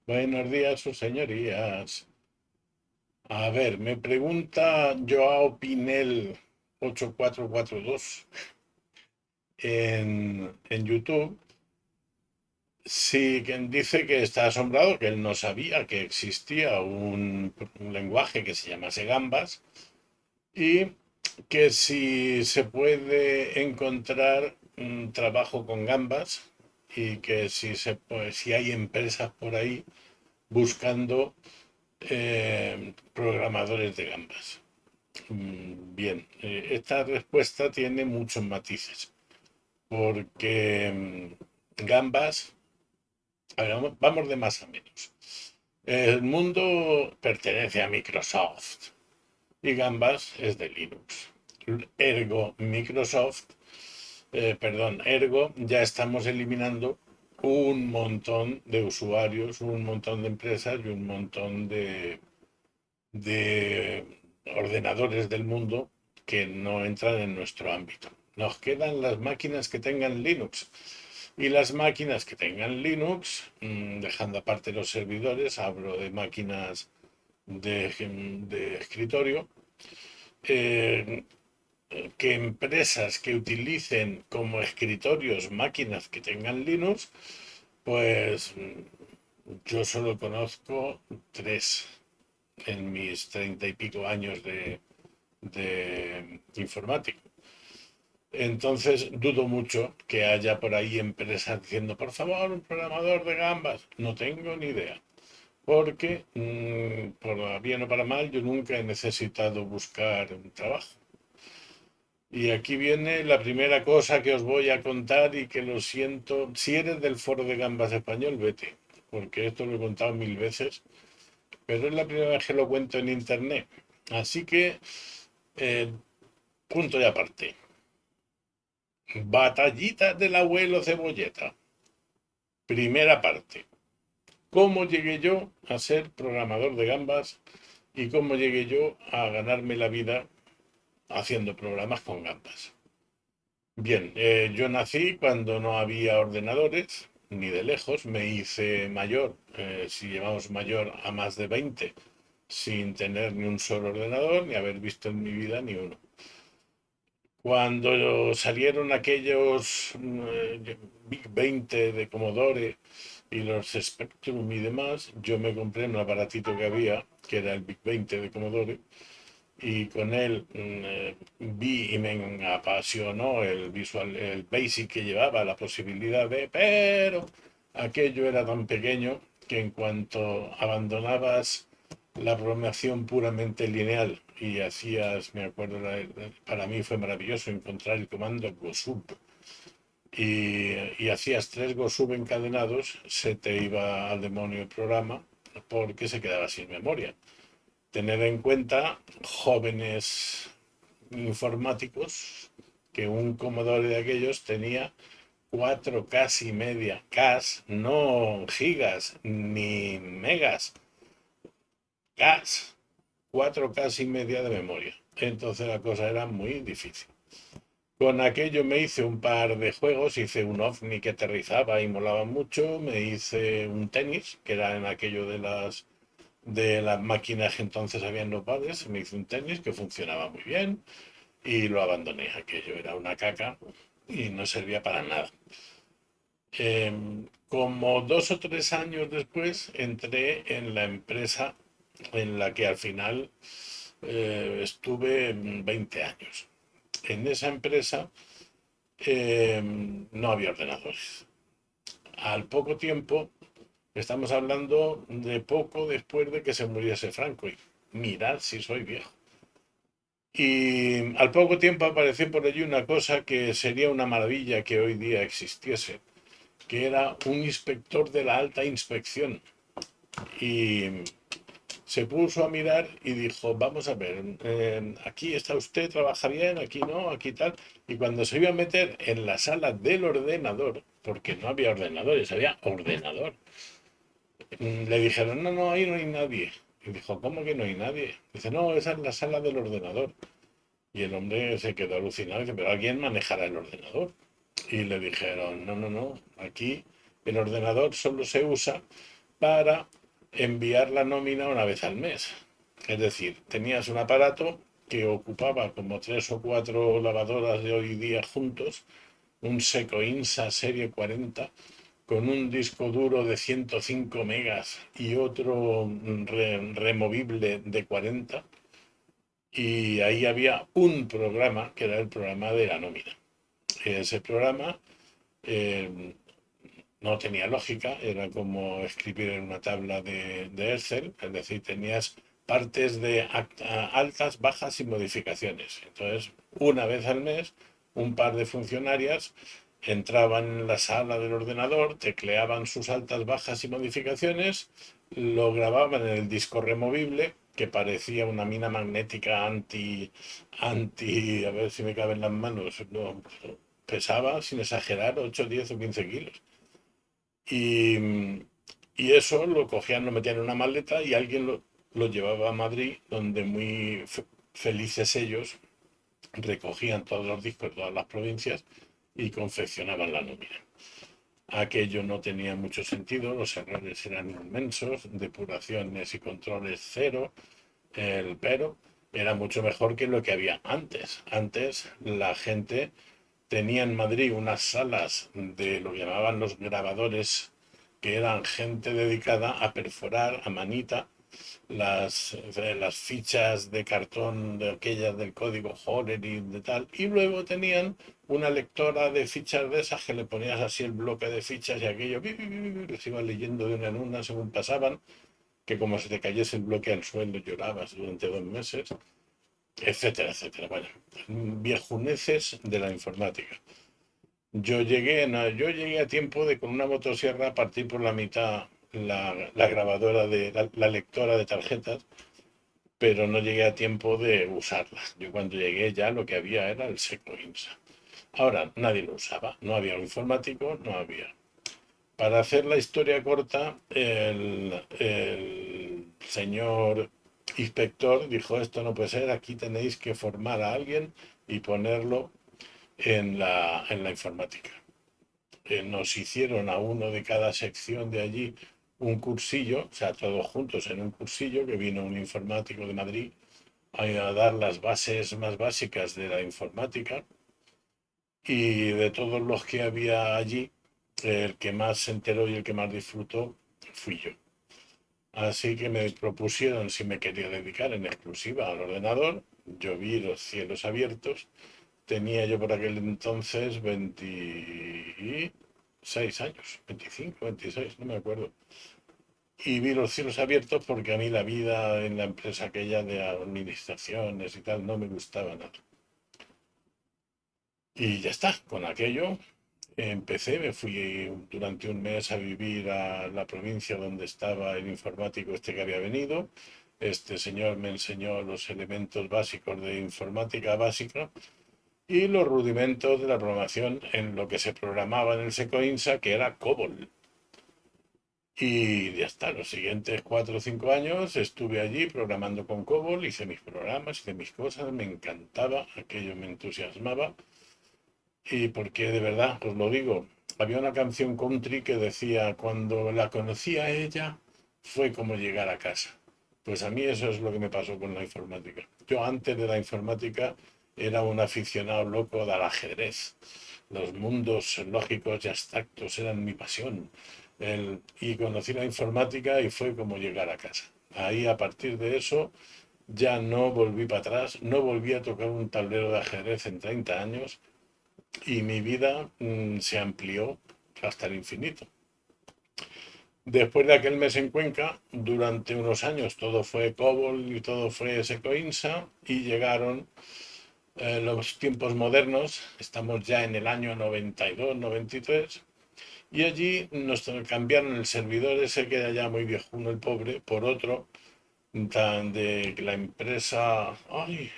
Buenos días, sus señorías. A ver, me pregunta Joao Pinel 8442 en YouTube. Sí, que dice que está asombrado, que él no sabía que existía un lenguaje que se llamase Gambas y que si se puede encontrar un trabajo con Gambas y que si hay empresas por ahí buscando programadores de gambas. Bien, esta respuesta tiene muchos matices, porque gambas, a ver, vamos de más a menos. El mundo pertenece a Microsoft y gambas es de Linux. Ergo Microsoft, ergo ya estamos eliminando un montón de usuarios, un montón de empresas y un montón de ordenadores del mundo que no entran en nuestro ámbito. Nos quedan las máquinas que tengan Linux. Y las máquinas que tengan Linux, dejando aparte los servidores, hablo de máquinas de escritorio, eh, que empresas que utilicen como escritorios máquinas que tengan Linux, pues yo solo conozco tres en mis 30 y pico años de informático. Entonces dudo mucho que haya por ahí empresas diciendo, por favor, un programador de gambas. No tengo ni idea. Porque, por bien o para mal, yo nunca he necesitado buscar un trabajo. Y aquí viene la primera cosa que os voy a contar y que lo siento. Si eres del foro de gambas español, vete. Porque esto lo he contado mil veces. Pero es la primera vez que lo cuento en internet. Así que, eh, punto y aparte. Batallitas del abuelo Cebolleta. Primera parte. ¿Cómo llegué yo a ser programador de gambas y cómo llegué yo a ganarme la vida haciendo programas con gambas? Bien, yo nací cuando no había ordenadores, ni de lejos. Me hice mayor, si llevamos mayor a más de 20, sin tener ni un solo ordenador, ni haber visto en mi vida ni uno. Cuando salieron aquellos Big 20 de Commodore y los Spectrum y demás, yo me compré un aparatito que había, que era el Big 20 de Commodore, y con él vi y me apasionó el visual, el basic que llevaba, la posibilidad de, pero aquello era tan pequeño que en cuanto abandonabas la programación puramente lineal y hacías, me acuerdo, para mí fue maravilloso encontrar el comando GoSub y hacías tres GoSub encadenados, se te iba al demonio el programa porque se quedaba sin memoria. Tener en cuenta, jóvenes informáticos, que un Commodore de aquellos tenía 4K y media, Ks, no gigas ni megas, Ks, 4K y media de memoria. Entonces la cosa era muy difícil. Con aquello me hice un par de juegos, hice un ovni que aterrizaba y molaba mucho, me hice un tenis, que era en aquello de las máquinas que entonces habían los padres, me hice un tenis que funcionaba muy bien y lo abandoné. Aquello era una caca y no servía para nada. Como 2 o 3 años después entré en la empresa en la que al final estuve 20 años. En esa empresa no había ordenadores. Al poco tiempo, estamos hablando de poco después de que se muriese Franco. Y mirad si soy viejo. Y al poco tiempo apareció por allí una cosa que sería una maravilla que hoy día existiese, que era un inspector de la alta inspección. Y se puso a mirar y dijo, vamos a ver, aquí está usted, trabaja bien, aquí no, aquí tal. Y cuando se iba a meter en la sala del ordenador, porque no había ordenadores, había ordenador, le dijeron, no, no, ahí no hay nadie. Y dijo, ¿cómo que no hay nadie? Dice, no, esa es la sala del ordenador. Y el hombre se quedó alucinado y dice, pero alguien manejará el ordenador. Y le dijeron, no, no, no, aquí el ordenador solo se usa para enviar la nómina una vez al mes. Es decir, tenías un aparato que ocupaba como 3 o 4 lavadoras de hoy día juntos, un Secoinsa Serie 40, con un disco duro de 105 megas y otro removible de 40, y ahí había un programa que era el programa de la nómina. Ese programa eh, no tenía lógica, era como escribir en una tabla de Excel, es decir, tenías partes de altas, bajas y modificaciones. Entonces, una vez al mes, un par de funcionarias entraban en la sala del ordenador, tecleaban sus altas, bajas y modificaciones, lo grababan en el disco removible, que parecía una mina magnética a ver si me caben las manos, no, pesaba, sin exagerar, 8, 10 o 15 kilos. Y, y eso lo cogían, lo metían en una maleta y alguien lo llevaba a Madrid, donde muy felices ellos recogían todos los discos de todas las provincias y confeccionaban la nómina. Aquello no tenía mucho sentido, los errores eran inmensos, depuraciones y controles cero, pero era mucho mejor que lo que había antes. Antes la gente tenía en Madrid unas salas de lo que llamaban los grabadores, que eran gente dedicada a perforar a manita las fichas de cartón de aquellas del código Holler y de tal, y luego tenían una lectora de fichas de esas que le ponías así el bloque de fichas y aquello les iba leyendo de una en una según pasaban, que como se te cayese el bloque al suelo llorabas durante 2 meses, etcétera, etcétera. Bueno, viejuneces de la informática. Yo llegué a tiempo de con una motosierra partir por la mitad la grabadora la lectora de tarjetas, pero no llegué a tiempo de usarla. Yo cuando llegué ya lo que había era el Secoinsa. Ahora nadie lo usaba, no había un informático, no había. Para hacer la historia corta, el señor inspector dijo, esto no puede ser, aquí tenéis que formar a alguien y ponerlo en la informática. Nos hicieron a uno de cada sección de allí un cursillo, o sea, todos juntos en un cursillo, que vino un informático de Madrid a dar las bases más básicas de la informática, y de todos los que había allí, el que más se enteró y el que más disfrutó fui yo. Así que me propusieron si me quería dedicar en exclusiva al ordenador. Yo vi los cielos abiertos. Tenía yo por aquel entonces 26 años, 25, 26, no me acuerdo. Y vi los cielos abiertos porque a mí la vida en la empresa aquella de administraciones y tal no me gustaba nada. Y ya está, con aquello empecé, me fui durante un mes a vivir a la provincia donde estaba el informático este que había venido. Este señor me enseñó los elementos básicos de informática básica y los rudimentos de la programación en lo que se programaba en el Secoinsa, que era COBOL. Y ya está, los siguientes 4 o 5 años estuve allí programando con COBOL, hice mis programas, hice mis cosas, me encantaba, aquello me entusiasmaba. Y porque de verdad, os lo digo, había una canción country que decía, cuando la conocí a ella, fue como llegar a casa. Pues a mí eso es lo que me pasó con la informática. Yo antes de la informática era un aficionado loco del ajedrez. Los mundos lógicos y abstractos eran mi pasión. Y conocí la informática y fue como llegar a casa. Ahí, a partir de eso, ya no volví para atrás, no volví a tocar un tablero de ajedrez en 30 años, y mi vida se amplió hasta el infinito. Después de aquel mes en Cuenca, durante unos años todo fue COBOL y todo fue Secoinsa, y llegaron los tiempos modernos. Estamos ya en el año 92, 93, y allí nos cambiaron el servidor ese que era ya muy viejuno, el pobre, por otro tan de la empresa. Ay,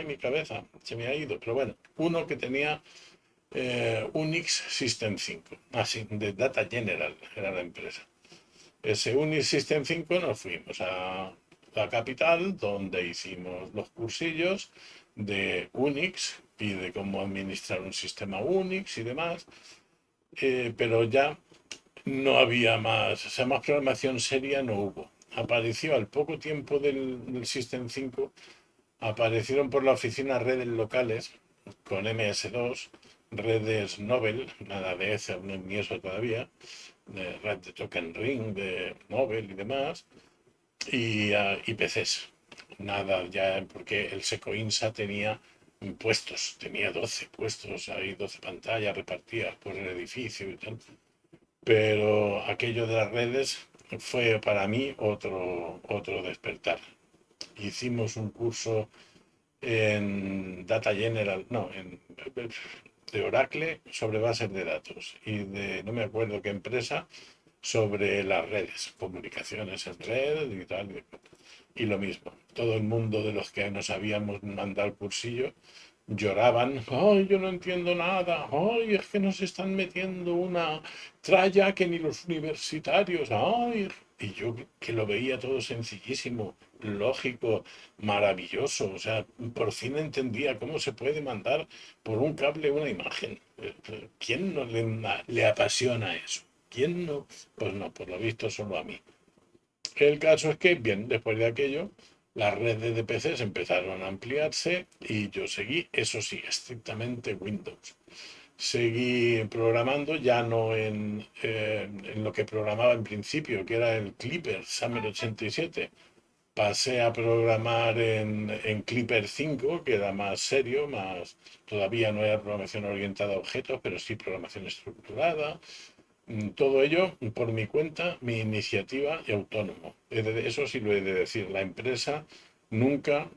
mi cabeza se me ha ido, pero bueno, uno que tenía Unix System 5, así, de Data General era la empresa. Ese Unix System 5 nos fuimos a la capital, donde hicimos los cursillos de Unix y de cómo administrar un sistema Unix y demás, pero ya no había más, o sea, más programación seria no hubo. Apareció al poco tiempo del System 5, aparecieron por la oficina redes locales con MS2, redes Nobel, nada de Ethernet ni eso todavía, de red de Token Ring, de Nobel y demás, y PCs. Nada ya, porque el Secoinsa tenía puestos, tenía 12 puestos, hay 12 pantallas repartidas por el edificio y tal. Pero aquello de las redes fue para mí otro despertar. Hicimos un curso en Data General, no, de Oracle sobre bases de datos y de no me acuerdo qué empresa sobre las redes, comunicaciones en red y tal. Y lo mismo, todo el mundo de los que nos habíamos mandado el cursillo lloraban, ay, yo no entiendo nada, ay, es que nos están metiendo una tralla que ni los universitarios, ay, y yo que lo veía todo sencillísimo, lógico, maravilloso, o sea, por fin entendía cómo se puede mandar por un cable una imagen. ¿Quién no le apasiona eso? ¿Quién no? Pues no, por lo visto solo a mí. El caso es que, bien, después de aquello, las redes de PCs empezaron a ampliarse y yo seguí, eso sí, estrictamente Windows. Seguí programando, ya no en lo que programaba en principio, que era el Clipper Summer 87. Pasé a programar en Clipper 5, que era más serio, más, todavía no era programación orientada a objetos, pero sí programación estructurada. Todo ello por mi cuenta, mi iniciativa y autónomo. Eso sí lo he de decir. La empresa nunca,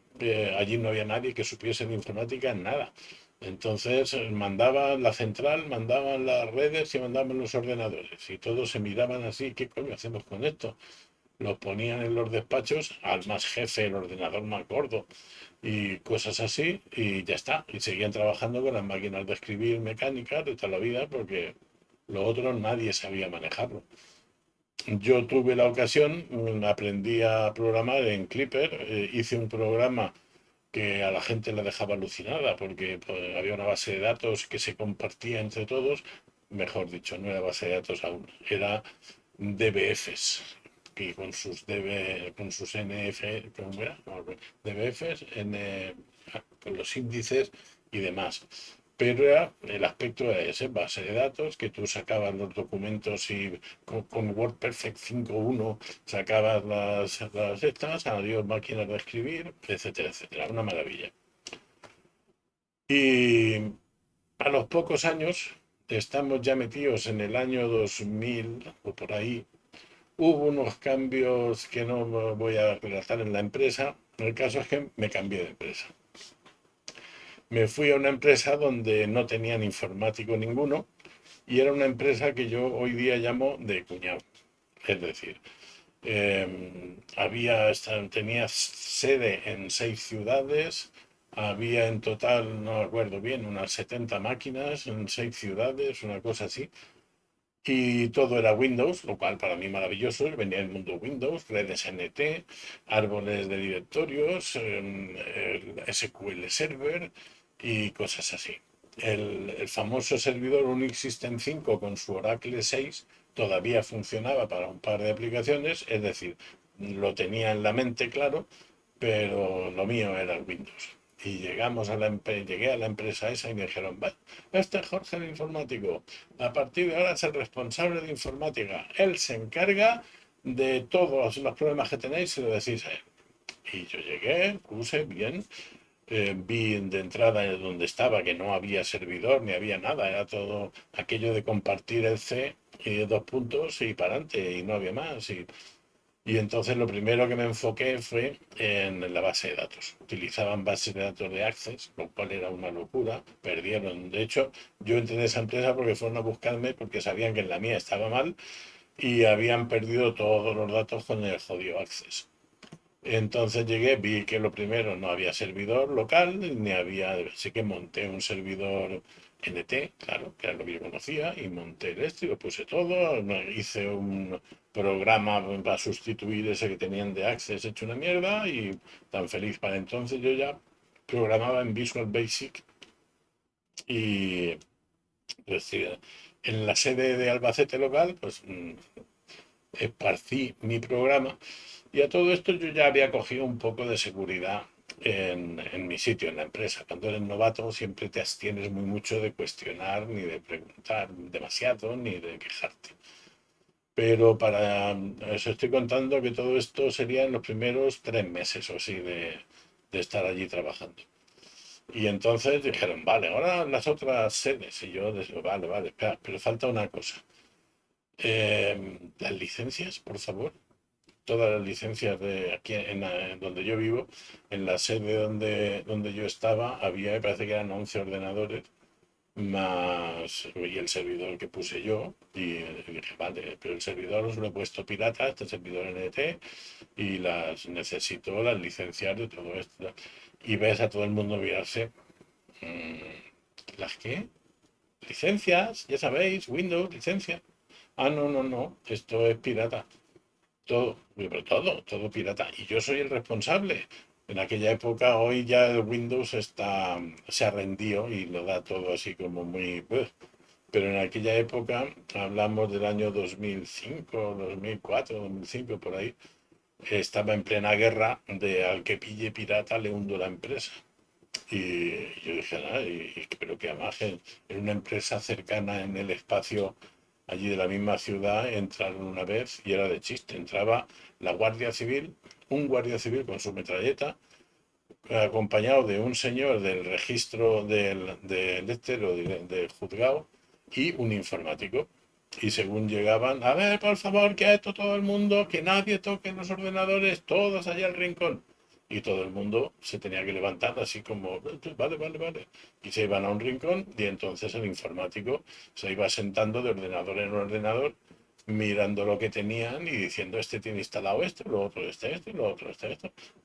allí no había nadie que supiese de informática en nada. Entonces mandaban la central, mandaban las redes y mandaban los ordenadores. Y todos se miraban así, ¿qué coño hacemos con esto? Los ponían en los despachos, al más jefe, el ordenador más gordo y cosas así, y ya está. Y seguían trabajando con las máquinas de escribir mecánicas de toda la vida porque lo otro nadie sabía manejarlo. Yo tuve la ocasión, aprendí a programar en Clipper, hice un programa que a la gente la dejaba alucinada porque pues, había una base de datos que se compartía entre todos, mejor dicho, no era base de datos aún, era DBFs, que con sus NF, ¿cómo era? No, DBFs, con los índices y demás. Pero el aspecto era ese, base de datos, que tú sacabas los documentos y con WordPerfect 5.1 sacabas las estas, adiós máquinas de escribir, etcétera, etcétera. Una maravilla. Y a los pocos años, estamos ya metidos en el año 2000 o por ahí, hubo unos cambios que no voy a relatar en la empresa. El caso es que me cambié de empresa. Me fui a una empresa donde no tenían informático ninguno y era una empresa que yo hoy día llamo de cuñado. Es decir, tenía sede en 6 ciudades, había en total, no me acuerdo bien, unas 70 máquinas en 6 ciudades, una cosa así. Y todo era Windows, lo cual para mí maravilloso. Venía del mundo Windows, redes NT, árboles de directorios, el SQL Server y cosas así. El famoso servidor Unix System 5 con su Oracle 6 todavía funcionaba para un par de aplicaciones, es decir, lo tenía en la mente, claro, pero lo mío era el Windows. Y llegué a la empresa esa y me dijeron, "Va, este es Jorge el informático. A partir de ahora es el responsable de informática. Él se encarga de todos los problemas que tenéis y lo decís a él". Y yo llegué, puse bien, vi de entrada donde estaba que no había servidor ni había nada, era todo aquello de compartir el C y 2 puntos y para adelante y no había más. Y entonces lo primero que me enfoqué fue en la base de datos. Utilizaban bases de datos de Access, lo cual era una locura. Perdieron. De hecho, yo entré en esa empresa porque fueron a buscarme porque sabían que en la mía estaba mal y habían perdido todos los datos con el jodido Access. Entonces llegué, vi que lo primero no había servidor local, ni había, así que monté un servidor NT, claro, que era lo que yo conocía, y monté el y lo puse todo, hice un programa para sustituir ese que tenían de Access hecho una mierda y tan feliz para entonces yo ya programaba en Visual Basic y pues, sí, En la sede de Albacete local, pues esparcí mi programa y a todo esto yo ya había cogido un poco de seguridad en mi sitio, en la empresa. Cuando eres novato siempre te abstienes muy mucho de cuestionar, ni de preguntar demasiado, ni de quejarte. Pero os estoy contando que todo esto sería en los primeros 3 meses o así de estar allí trabajando. Y entonces dijeron, vale, ahora las otras sedes. Y yo, vale, vale, espera, pero falta una cosa. Las licencias, por favor. Todas las licencias de aquí donde yo vivo, en la sede donde yo estaba, había, me parece que eran 11 ordenadores más y el servidor que puse yo y dije, vale, pero el servidor os lo he puesto pirata, este servidor NT y necesito las licencias de todo esto. Y ves a todo el mundo mirarse, ¿las qué? Licencias, ya sabéis, Windows, licencia. Ah, no, no, no, esto es pirata. Todo, pero todo pirata. Y yo soy el responsable. En aquella época, hoy ya el Windows se ha rendido y lo da todo así como muy... Pero en aquella época, hablamos del año 2005, 2004, 2005, por ahí, estaba en plena guerra de al que pille pirata le hundo la empresa. Y yo dije, "Ah, pero que además en una empresa cercana en el espacio allí de la misma ciudad entraron una vez y era de chiste. Entraba la Guardia Civil, un guardia civil con su metralleta, acompañado de un señor del registro del juzgado y un informático. Y según llegaban, a ver, por favor, que esto todo el mundo, que nadie toque los ordenadores, todos allá al rincón. Y todo el mundo se tenía que levantar así como, vale, vale, vale. Y se iban a un rincón y entonces el informático se iba sentando de ordenador en ordenador, mirando lo que tenían y diciendo, este tiene instalado esto, lo otro esto, y lo otro esto.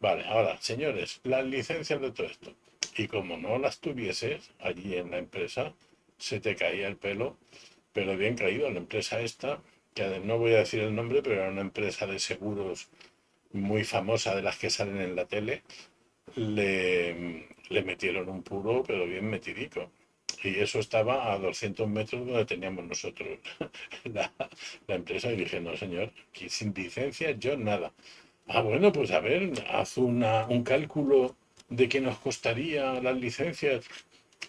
Vale, ahora, señores, las licencias de todo esto. Y como no las tuvieses allí en la empresa, se te caía el pelo, pero bien caído. La empresa esta, que no voy a decir el nombre, pero era una empresa de seguros muy famosa de las que salen en la tele, le metieron un puro, pero bien metidico. Y eso estaba a 200 metros donde teníamos nosotros la, la empresa. Y dije, no, señor, que sin licencia yo nada. Ah, bueno, pues a ver, haz un cálculo de qué nos costaría las licencias.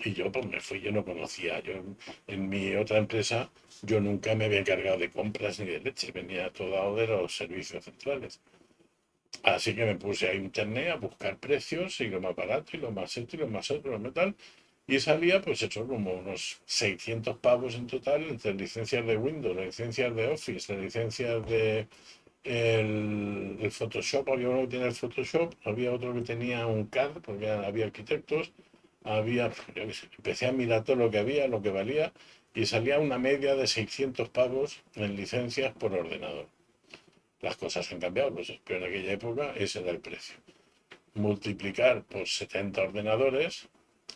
Y yo pues me fui, yo no conocía. Yo en mi otra empresa, yo nunca me había encargado de compras ni de leche, venía todo de los servicios centrales. Así que me puse a internet a buscar precios y lo más barato y lo más esto y lo más otro, lo más tal. Y salía pues hecho como unos 600 pavos en total entre licencias de Windows, licencias de Office, las licencias de el Photoshop. Había uno que tenía el Photoshop, había otro que tenía un CAD, porque había arquitectos, había, yo qué sé, empecé a mirar todo lo que había, lo que valía, y salía una media de 600 pavos en licencias por ordenador. Las cosas han cambiado, no sé, pero en aquella época ese era el precio. Multiplicar por 70 ordenadores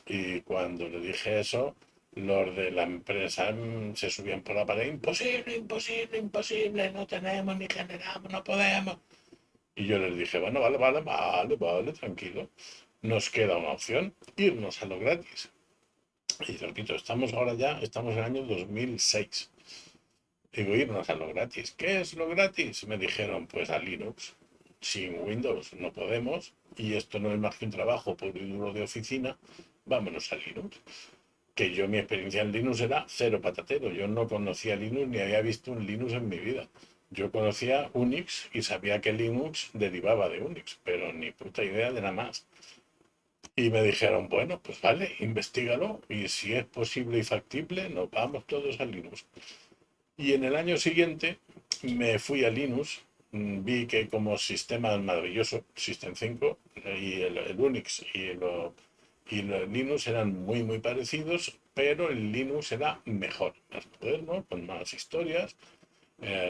y cuando le dije eso, los de la empresa se subían por la pared, imposible, imposible, imposible, no tenemos ni generamos, no podemos. Y yo les dije, bueno, vale, vale, vale, vale, tranquilo. Nos queda una opción, irnos a lo gratis. Y repito, estamos ahora ya, estamos en el año 2006. Digo, irnos a lo gratis. ¿Qué es lo gratis? Me dijeron, pues a Linux. Sin Windows no podemos. Y esto no es más que un trabajo puro y duro de oficina. Vámonos a Linux. Que yo mi experiencia en Linux era cero patatero. Yo no conocía Linux ni había visto un Linux en mi vida. Yo conocía Unix y sabía que Linux derivaba de Unix, pero ni puta idea de nada más. Y me dijeron, bueno, pues vale, investigalo y si es posible y factible, nos vamos todos a Linux. Y en el año siguiente me fui a Linux, vi que como sistema maravilloso, System 5 y el Unix y el Linux eran muy, muy parecidos, pero el Linux era mejor, más moderno, con más historias,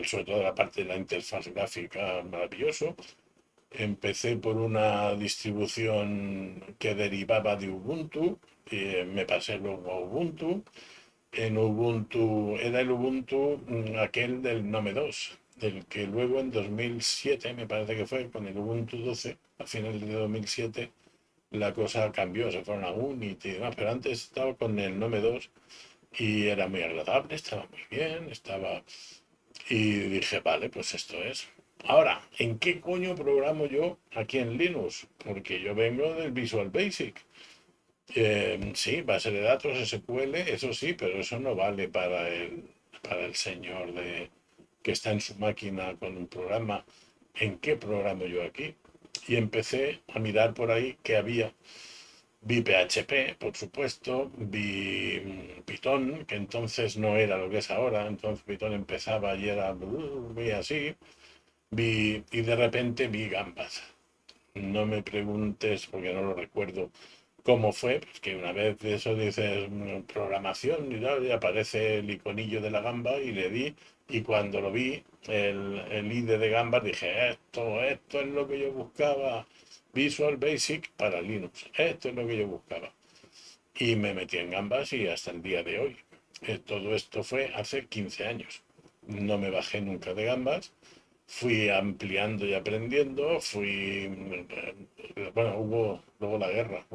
sobre todo la parte de la interfaz gráfica maravilloso. Empecé por una distribución que derivaba de Ubuntu, me pasé luego a Ubuntu. En Ubuntu, era el Ubuntu aquel del Nome 2, del que luego en 2007, me parece que fue, con el Ubuntu 12, a final de 2007, la cosa cambió, se fueron a Unity y demás, pero antes estaba con el Nome 2 y era muy agradable, estaba muy bien, estaba... Y dije, vale, pues esto es. Ahora, ¿en qué coño programo yo aquí en Linux? Porque yo vengo del Visual Basic. Sí, base de datos, SQL, eso sí, pero eso no vale para el señor que está en su máquina con un programa. ¿En qué programo yo aquí? Y empecé a mirar por ahí qué había. Vi PHP, por supuesto, vi Python, que entonces no era lo que es ahora, entonces Python empezaba y era vi así, y de repente vi Gambas. No me preguntes, porque no lo recuerdo cómo fue, pues que una vez de eso dices programación y tal, y aparece el iconillo de la gamba y le di, y cuando lo vi, el IDE de gambas, dije, esto es lo que yo buscaba, Visual Basic para Linux, esto es lo que yo buscaba. Y me metí en gambas y hasta el día de hoy. Todo esto fue hace 15 años. No me bajé nunca de gambas, fui ampliando y aprendiendo, bueno, hubo luego la guerra,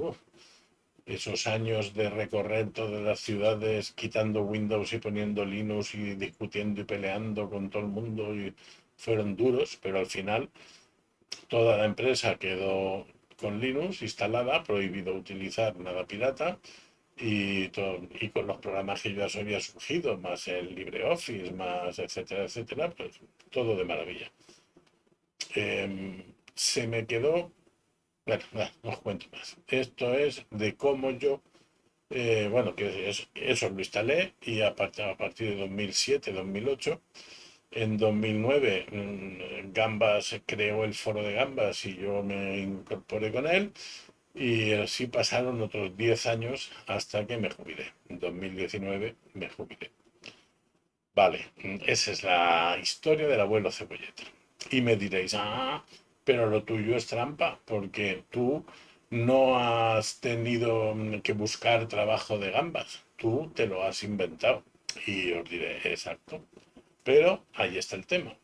esos años de recorrer todas las ciudades quitando Windows y poniendo Linux y discutiendo y peleando con todo el mundo y fueron duros, pero al final toda la empresa quedó con Linux instalada, prohibido utilizar nada pirata y con los programas que ya había surgido, más el LibreOffice, más etcétera, etcétera, pues todo de maravilla. Se me quedó, bueno, no os cuento más. Esto es de cómo yo, bueno, que eso lo instalé y a partir de 2007, 2008, en 2009 Gambas creó el foro de Gambas y yo me incorporé con él y así pasaron otros 10 años hasta que me jubilé. En 2019 me jubilé. Vale, esa es la historia del abuelo Cebolleta. Y me diréis, pero lo tuyo es trampa, porque tú no has tenido que buscar trabajo de gambas, tú te lo has inventado. Y os diré, exacto. Pero ahí está el tema.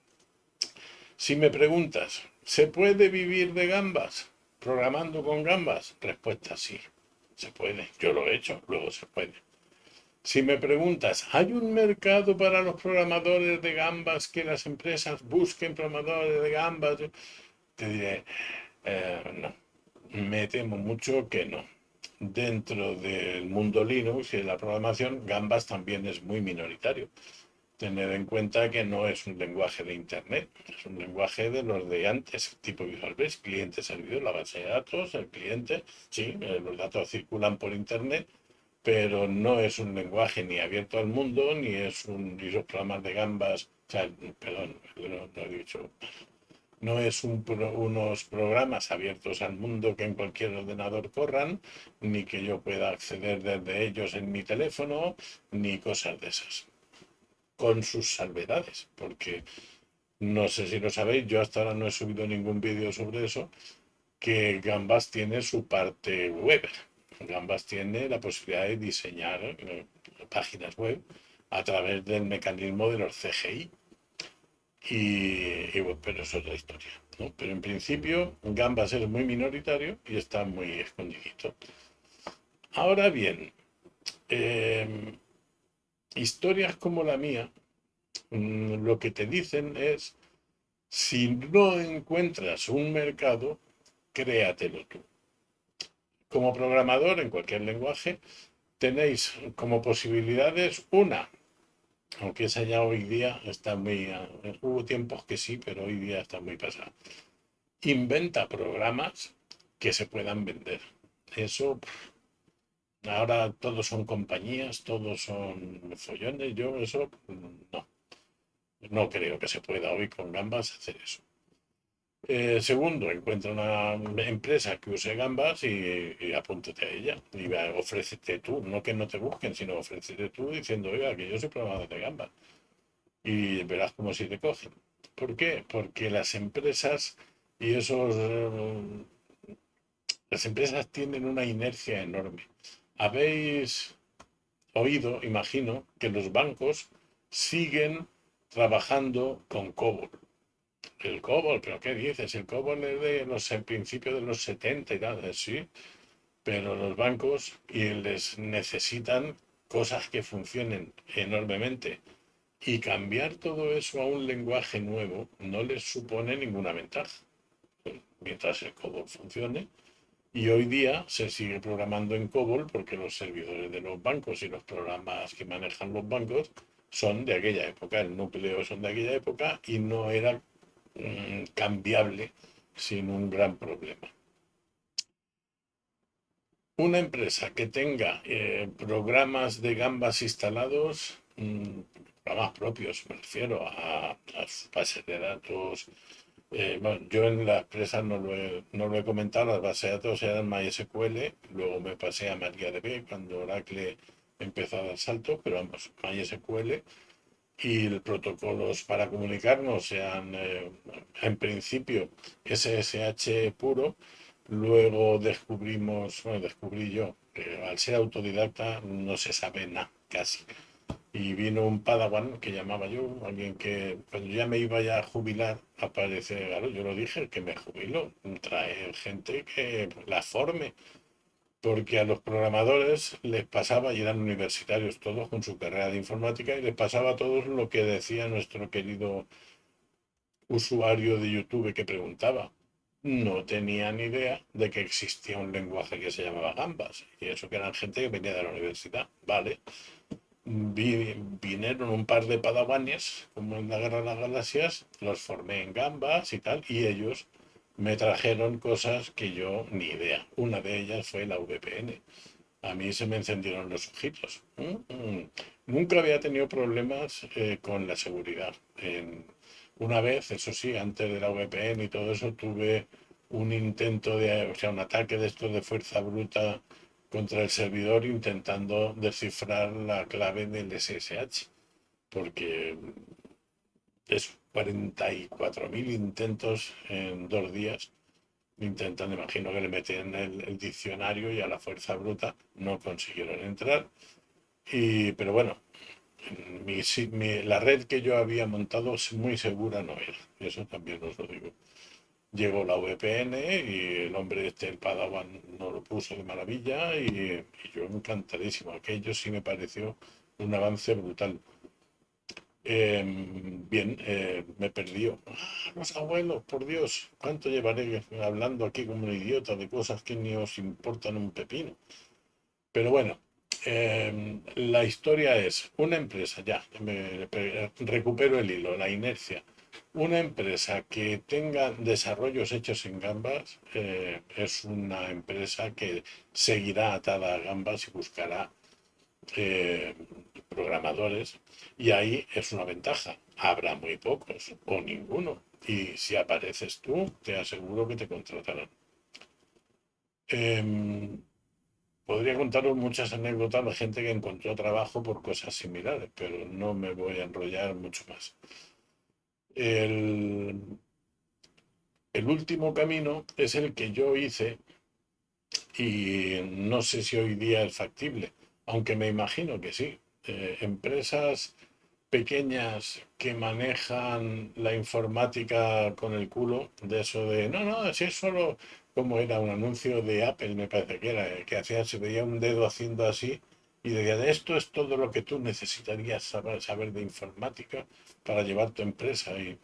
Si me preguntas, ¿se puede vivir de gambas? ¿Programando con gambas? Respuesta sí, se puede. Yo lo he hecho, luego se puede. Si me preguntas, ¿hay un mercado para los programadores de gambas que las empresas busquen programadores de gambas? Te diré, no. Me temo mucho que no. Dentro del mundo Linux y de la programación, gambas también es muy minoritario. Tener en cuenta que no es un lenguaje de Internet, es un lenguaje de los de antes, tipo Visual Basic, cliente-servidor, la base de datos, el cliente, sí, los datos circulan por Internet, pero no es un lenguaje ni abierto al mundo, ni esos programas de gambas, o sea, perdón, no he dicho, no es unos programas abiertos al mundo que en cualquier ordenador corran, ni que yo pueda acceder desde ellos en mi teléfono, ni cosas de esas, con sus salvedades, porque no sé si lo sabéis, yo hasta ahora no he subido ningún vídeo sobre eso, que Gambas tiene su parte web. Gambas tiene la posibilidad de diseñar páginas web a través del mecanismo de los CGI. Bueno, pero es otra historia, ¿no? Pero en principio Gambas es muy minoritario y está muy escondidito. Ahora bien, eh, historias como la mía, lo que te dicen es, si no encuentras un mercado, créatelo tú. Como programador en cualquier lenguaje, tenéis como posibilidades una, aunque esa ya hoy día está muy... Hubo tiempos que sí, pero hoy día está muy pasada. Inventa programas que se puedan vender. Eso, ahora todos son compañías, todos son follones. Yo eso no, no creo que se pueda hoy con gambas hacer eso. Segundo, encuentra una empresa que use gambas y apúntate a ella. Y ofrécete tú, no que no te busquen, sino ofrécete tú diciendo, oiga, que yo soy programador de gambas. Y verás cómo si te cogen. ¿Por qué? Porque las empresas y las empresas tienen una inercia enorme. Habéis oído, imagino, que los bancos siguen trabajando con COBOL. El COBOL, ¿pero qué dices? El COBOL es de los principios de los 70 y tal, sí, pero los bancos y les necesitan cosas que funcionen enormemente. Y cambiar todo eso a un lenguaje nuevo no les supone ninguna ventaja, mientras el COBOL funcione. Y hoy día se sigue programando en COBOL porque los servidores de los bancos y los programas que manejan los bancos son de aquella época, el núcleo son de aquella época y no era cambiable sin un gran problema. Una empresa que tenga programas de gambas instalados, programas propios, me refiero a sus bases de datos. Bueno, yo en la empresa no lo he comentado, las bases de datos eran MySQL, luego me pasé a MariaDB cuando Oracle empezó a dar salto, pero vamos, MySQL y los protocolos para comunicarnos sean en principio SSH puro. Luego descubrí yo que al ser autodidacta no se sabe nada, casi. Y vino un padawan que llamaba yo, alguien que cuando ya me iba ya a jubilar, aparece, claro, yo lo dije, que me jubilo, trae gente que la forme, porque a los programadores les pasaba, y eran universitarios todos con su carrera de informática, y les pasaba a todos lo que decía nuestro querido usuario de YouTube que preguntaba. No tenía ni idea de que existía un lenguaje que se llamaba Gambas, y eso que eran gente que venía de la universidad, ¿vale? Vinieron un par de padawanes, como en la Guerra de las Galaxias, los formé en Gambas y tal, y ellos me trajeron cosas que yo ni idea. Una de ellas fue la VPN. A mí se me encendieron los ojitos. Nunca había tenido problemas con la seguridad. Una vez, eso sí, antes de la VPN y todo eso, tuve un intento o sea, un ataque de estos de fuerza bruta contra el servidor intentando descifrar la clave del SSH. Porque es 44.000 intentos en 2 días intentando, imagino que le metían el diccionario y a la fuerza bruta no consiguieron entrar. Pero bueno, la red que yo había montado muy segura no era, eso también os lo digo. Llegó la VPN y el hombre este, el Padawan, no lo puso de maravilla y yo encantadísimo. Aquello sí me pareció un avance brutal. Bien, me perdió. Los abuelos, por Dios, ¿cuánto llevaré hablando aquí como un idiota de cosas que ni os importan un pepino? Pero bueno, la historia es una empresa, ya, recupero el hilo, la inercia. Una empresa que tenga desarrollos hechos en Gambas es una empresa que seguirá atada a Gambas y buscará eh, programadores y ahí es una ventaja. Habrá muy pocos o ninguno. Y si apareces tú, te aseguro que te contratarán. Em, Podría contaros muchas anécdotas de gente que encontró trabajo por cosas similares, pero no me voy a enrollar mucho más. El, el último camino es el que yo hice y no sé si hoy día es factible, aunque me imagino que sí. Empresas pequeñas que manejan la informática con el culo, de eso de, no, no, si es solo como era un anuncio de Apple, me parece que era, que hacía, se veía un dedo haciendo así y decía, esto es todo lo que tú necesitarías saber de informática para llevar tu empresa y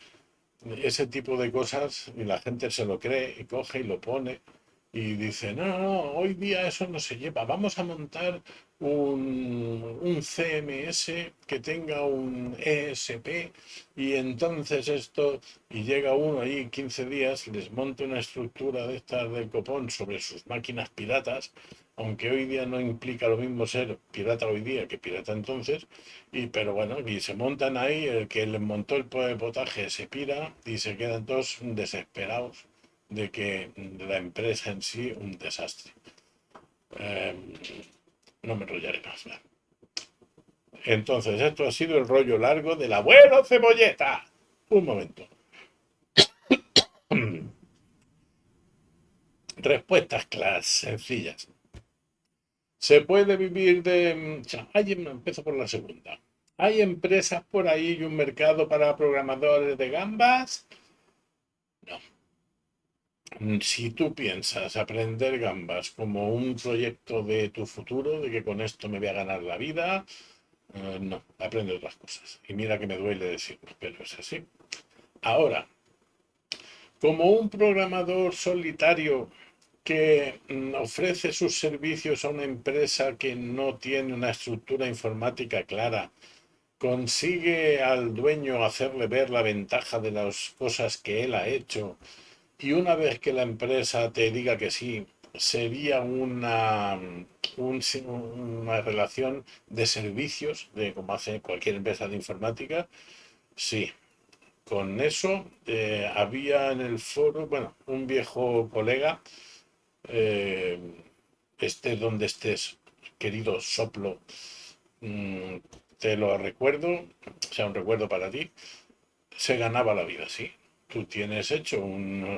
ese tipo de cosas y la gente se lo cree y coge y lo pone y dice, no, no, no, hoy día eso no se lleva, vamos a montar un CMS que tenga un ESP y entonces esto, y llega uno ahí 15 días, les monta una estructura de estas del copón sobre sus máquinas piratas, aunque hoy día no implica lo mismo ser pirata hoy día que pirata entonces, pero bueno, y se montan ahí, el que les montó el potaje se pira y se quedan todos desesperados de que la empresa en sí un desastre. Eh, no me enrollaré más. ¿Vale? Entonces, esto ha sido el rollo largo del abuelo Cebolleta. Un momento. Respuestas claras, sencillas. ¿Se puede vivir de...? Empiezo por la segunda. ¿Hay empresas por ahí y un mercado para programadores de gambas? No. Si tú piensas aprender gambas como un proyecto de tu futuro, de que con esto me voy a ganar la vida, no, aprende otras cosas. Y mira que me duele decirlo, pero es así. Ahora, como un programador solitario que ofrece sus servicios a una empresa que no tiene una estructura informática clara, consigue al dueño hacerle ver la ventaja de las cosas que él ha hecho y una vez que la empresa te diga que sí, sería una relación de servicios, de como hace cualquier empresa de informática. Sí, con eso había en el foro, bueno, un viejo colega, eh, estés donde estés, querido Soplo, mm, te lo recuerdo, sea un recuerdo para ti, se ganaba la vida, sí. Tú tienes hecho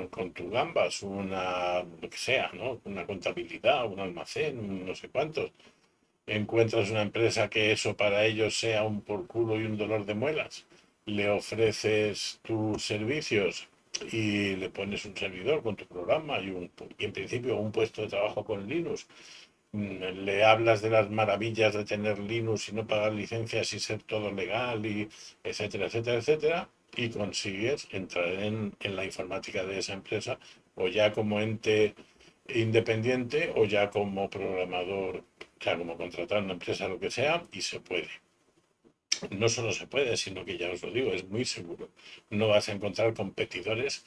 con tus gambas lo que sea, ¿no? Una contabilidad, un almacén, no sé cuántos. Encuentras una empresa que eso para ellos sea un por culo y un dolor de muelas. Le ofreces tus servicios y le pones un servidor con tu programa y en principio un puesto de trabajo con Linux. Le hablas de las maravillas de tener Linux y no pagar licencias y ser todo legal y etcétera, etcétera, etcétera, y consigues entrar en la informática de esa empresa o ya como ente independiente o ya como programador, o sea, como contratar una empresa, lo que sea, y se puede. No solo se puede, sino que ya os lo digo, es muy seguro. No vas a encontrar competidores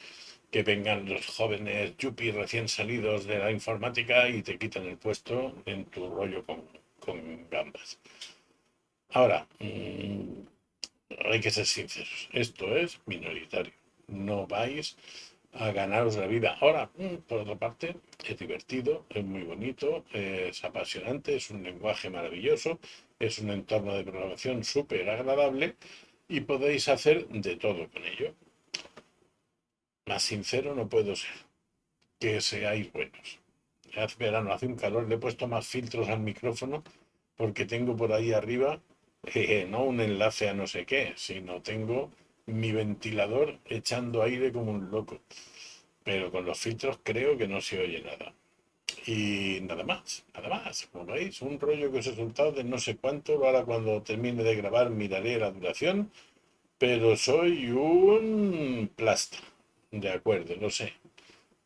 que vengan los jóvenes yuppies recién salidos de la informática y te quitan el puesto en tu rollo con gambas. Ahora, hay que ser sinceros, esto es minoritario. No vais a ganaros la vida. Ahora, por otra parte, es divertido, es muy bonito, es apasionante, es un lenguaje maravilloso, es un entorno de programación súper agradable y podéis hacer de todo con ello. Más sincero no puedo ser. Que seáis buenos. Hace verano, hace un calor, le he puesto más filtros al micrófono porque tengo por ahí arriba no un enlace a no sé qué, sino tengo mi ventilador echando aire como un loco. Pero con los filtros creo que no se oye nada. Y nada más, nada más. Como veis, un rollo que os he soltado de no sé cuánto. Ahora cuando termine de grabar miraré la duración. Pero soy un plasta. De acuerdo, lo sé.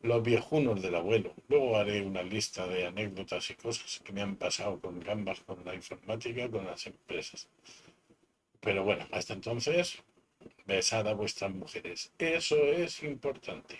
Los viejunos del abuelo. Luego haré una lista de anécdotas y cosas que me han pasado con gambas, con la informática, con las empresas. Pero bueno, hasta entonces, besad a vuestras mujeres. Eso es importante.